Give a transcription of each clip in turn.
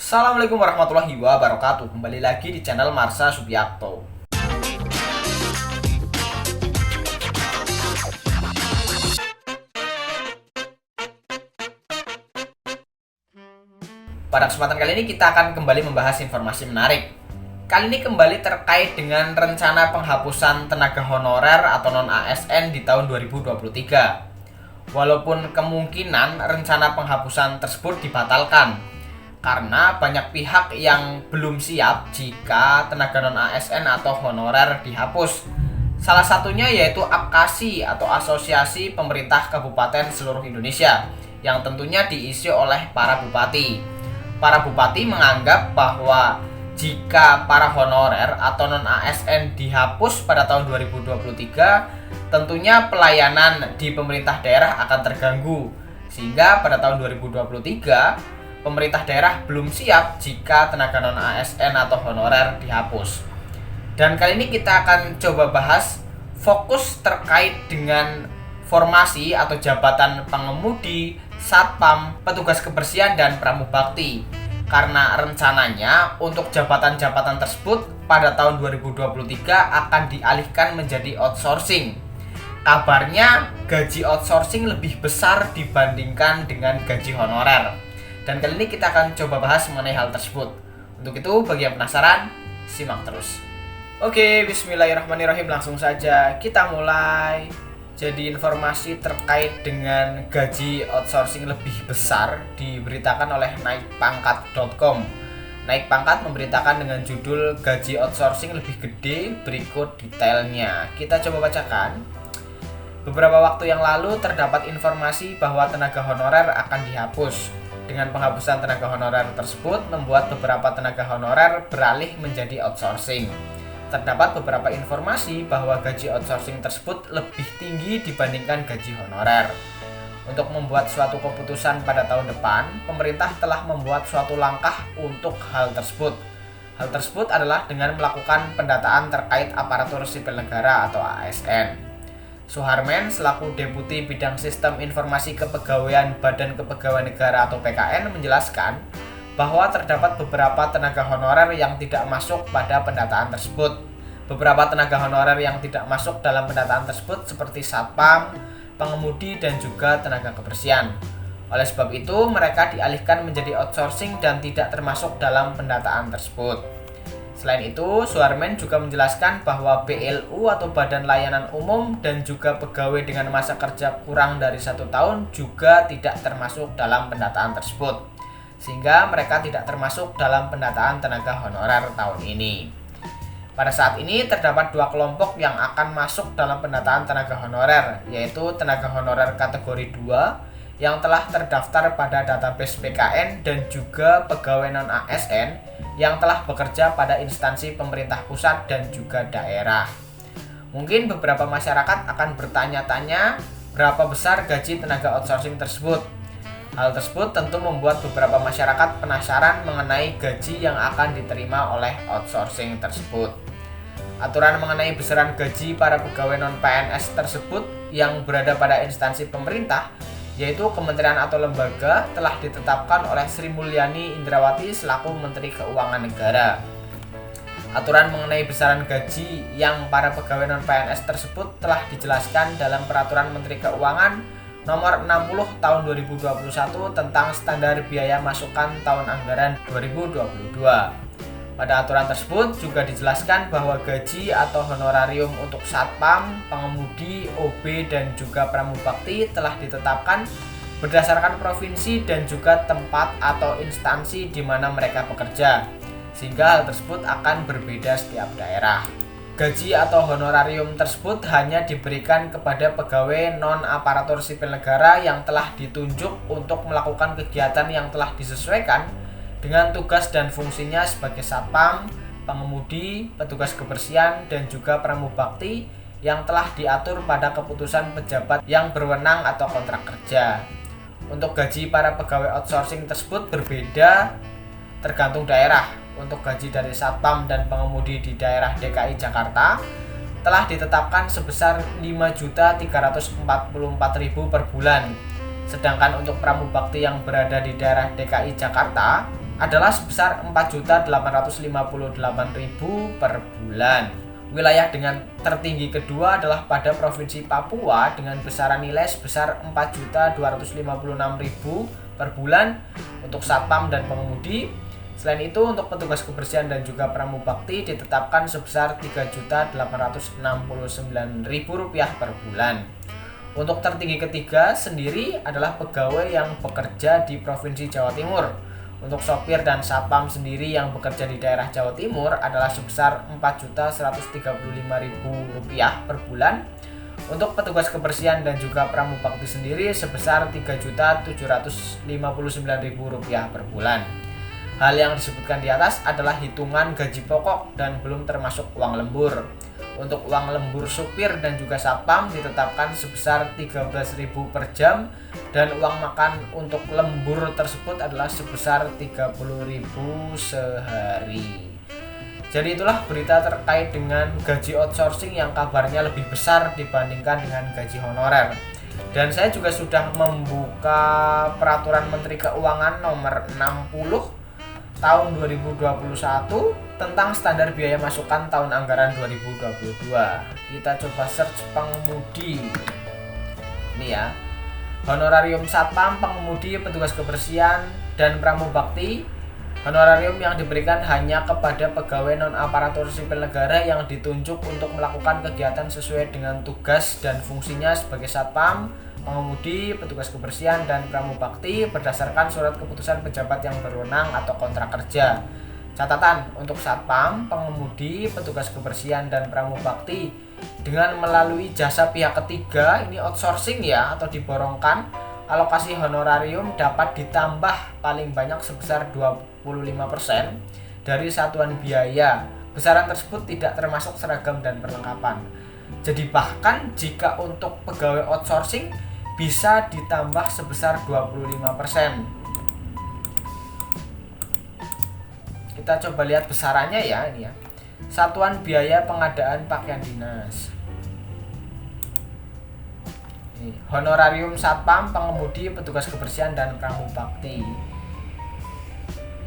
Assalamualaikum warahmatullahi wabarakatuh. Kembali lagi di channel Marsha Subiakto. Pada kesempatan kali ini kita akan kembali membahas informasi menarik. Kali ini kembali terkait dengan rencana penghapusan tenaga honorer atau non-ASN di tahun 2023. Walaupun kemungkinan rencana penghapusan tersebut dibatalkan, karena banyak pihak yang belum siap jika tenaga non-ASN atau honorer dihapus. Salah satunya yaitu APKASI atau Asosiasi Pemerintah Kabupaten Seluruh Indonesia, yang tentunya diisi oleh para bupati. Para bupati menganggap bahwa jika para honorer atau non-ASN dihapus pada tahun 2023, tentunya pelayanan di pemerintah daerah akan terganggu. Sehingga pada tahun 2023, pemerintah daerah belum siap jika tenaga non-ASN atau honorer dihapus. Dan kali ini kita akan coba bahas fokus terkait dengan formasi atau jabatan pengemudi, satpam, petugas kebersihan, dan pramubakti. Karena rencananya untuk jabatan-jabatan tersebut pada tahun 2023 akan dialihkan menjadi outsourcing. Kabarnya gaji outsourcing lebih besar dibandingkan dengan gaji honorer. Dan kali ini kita akan coba bahas mengenai hal tersebut. Untuk itu, bagi yang penasaran, simak terus. Oke, bismillahirrahmanirrahim. Langsung saja kita mulai. Jadi informasi terkait dengan gaji outsourcing lebih besar diberitakan oleh naikpangkat.com. Naik Pangkat memberitakan dengan judul gaji outsourcing lebih gede, berikut detailnya. Kita coba bacakan. Beberapa waktu yang lalu terdapat informasi bahwa tenaga honorer akan dihapus. Dengan penghapusan tenaga honorer tersebut membuat beberapa tenaga honorer beralih menjadi outsourcing. Terdapat beberapa informasi bahwa gaji outsourcing tersebut lebih tinggi dibandingkan gaji honorer. Untuk membuat suatu keputusan pada tahun depan, pemerintah telah membuat suatu langkah untuk hal tersebut. Hal tersebut adalah dengan melakukan pendataan terkait aparatur sipil negara atau ASN. Suharmen selaku Deputi Bidang Sistem Informasi Kepegawaian Badan Kepegawaian Negara atau PKN menjelaskan bahwa terdapat beberapa tenaga honorer yang tidak masuk pada pendataan tersebut. Beberapa tenaga honorer yang tidak masuk dalam pendataan tersebut seperti satpam, pengemudi, dan juga tenaga kebersihan. Oleh sebab itu, mereka dialihkan menjadi outsourcing dan tidak termasuk dalam pendataan tersebut. Selain itu, Suharmen juga menjelaskan bahwa BLU atau Badan Layanan Umum dan juga pegawai dengan masa kerja kurang dari 1 tahun juga tidak termasuk dalam pendataan tersebut, sehingga mereka tidak termasuk dalam pendataan tenaga honorer tahun ini. Pada saat ini terdapat 2 kelompok yang akan masuk dalam pendataan tenaga honorer, yaitu tenaga honorer kategori 2 yang telah terdaftar pada database PKN dan juga pegawai non-ASN yang telah bekerja pada instansi pemerintah pusat dan juga daerah. Mungkin beberapa masyarakat akan bertanya-tanya berapa besar gaji tenaga outsourcing tersebut. Hal tersebut tentu membuat beberapa masyarakat penasaran mengenai gaji yang akan diterima oleh outsourcing tersebut. Aturan mengenai besaran gaji para pegawai non-PNS tersebut yang berada pada instansi pemerintah, yaitu kementerian atau lembaga, telah ditetapkan oleh Sri Mulyani Indrawati selaku Menteri Keuangan Negara. Aturan mengenai besaran gaji yang para pegawai non-PNS tersebut telah dijelaskan dalam Peraturan Menteri Keuangan Nomor 60 Tahun 2021 tentang standar biaya masukan tahun anggaran 2022. Pada aturan tersebut juga dijelaskan bahwa gaji atau honorarium untuk satpam, pengemudi, OB, dan juga pramubakti telah ditetapkan berdasarkan provinsi dan juga tempat atau instansi di mana mereka bekerja, sehingga hal tersebut akan berbeda setiap daerah. Gaji atau honorarium tersebut hanya diberikan kepada pegawai non-aparatur sipil negara yang telah ditunjuk untuk melakukan kegiatan yang telah disesuaikan dengan tugas dan fungsinya sebagai satpam, pengemudi, petugas kebersihan, dan juga pramubakti yang telah diatur pada keputusan pejabat yang berwenang atau kontrak kerja. Untuk gaji para pegawai outsourcing tersebut berbeda tergantung daerah. Untuk gaji dari satpam dan pengemudi di daerah DKI Jakarta telah ditetapkan sebesar Rp5.344.000 per bulan. Sedangkan untuk pramubakti yang berada di daerah DKI Jakarta adalah sebesar 4.858.000 per bulan. Wilayah dengan tertinggi kedua adalah pada Provinsi Papua dengan besaran nilai sebesar 4.256.000 per bulan untuk satpam dan pengemudi. Selain itu, untuk petugas kebersihan dan juga pramubakti ditetapkan sebesar Rp3.869.000 per bulan. Untuk tertinggi ketiga sendiri adalah pegawai yang bekerja di Provinsi Jawa Timur. Untuk sopir dan satpam sendiri yang bekerja di daerah Jawa Timur adalah sebesar Rp4.135.000 per bulan. Untuk petugas kebersihan dan juga pramubakti sendiri sebesar Rp3.759.000 per bulan. Hal yang disebutkan di atas adalah hitungan gaji pokok dan belum termasuk uang lembur. Untuk uang lembur supir dan juga satpam ditetapkan sebesar Rp13.000 per jam dan uang makan untuk lembur tersebut adalah sebesar Rp30.000 sehari. Jadi itulah berita terkait dengan gaji outsourcing yang kabarnya lebih besar dibandingkan dengan gaji honorer. Dan saya juga sudah membuka peraturan Menteri Keuangan nomor 60 tahun 2021 tentang standar biaya masukan tahun anggaran 2022. Kita coba search pengemudi. Ini ya. Honorarium satpam, pengemudi, petugas kebersihan dan pramubakti. Honorarium yang diberikan hanya kepada pegawai non-aparatur sipil negara yang ditunjuk untuk melakukan kegiatan sesuai dengan tugas dan fungsinya sebagai satpam, pengemudi, petugas kebersihan, dan pramubakti berdasarkan surat keputusan pejabat yang berwenang atau kontrak kerja. Catatan, untuk satpam, pengemudi, petugas kebersihan, dan pramubakti dengan melalui jasa pihak ketiga, ini outsourcing ya atau diborongkan, alokasi honorarium dapat ditambah paling banyak sebesar 25% dari satuan biaya. Besaran tersebut tidak termasuk seragam dan perlengkapan. Jadi bahkan jika untuk pegawai outsourcing bisa ditambah sebesar 25%. Kita coba lihat besarannya ya, ini ya. Satuan biaya pengadaan pakaian dinas. Ini, honorarium satpam, pengemudi, petugas kebersihan dan pramubakti.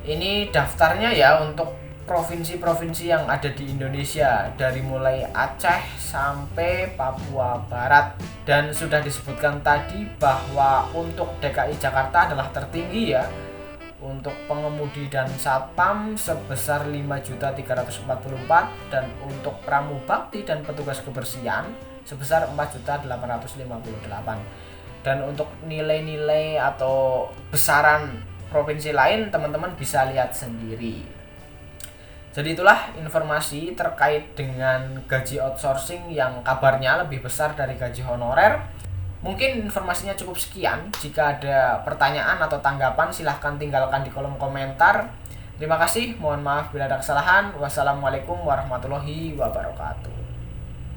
Ini daftarnya ya untuk provinsi-provinsi yang ada di Indonesia, dari mulai Aceh sampai Papua Barat. Dan sudah disebutkan tadi bahwa untuk DKI Jakarta adalah tertinggi ya. Untuk pengemudi dan satpam sebesar 5.344 dan untuk pramubakti dan petugas kebersihan sebesar 4.858. Dan untuk nilai-nilai atau besaran provinsi lain teman-teman bisa lihat sendiri. Jadi itulah informasi terkait dengan gaji outsourcing yang kabarnya lebih besar dari gaji honorer. Mungkin informasinya cukup sekian. Jika ada pertanyaan atau tanggapan silahkan tinggalkan di kolom komentar. Terima kasih, mohon maaf bila ada kesalahan. Wassalamualaikum warahmatullahi wabarakatuh.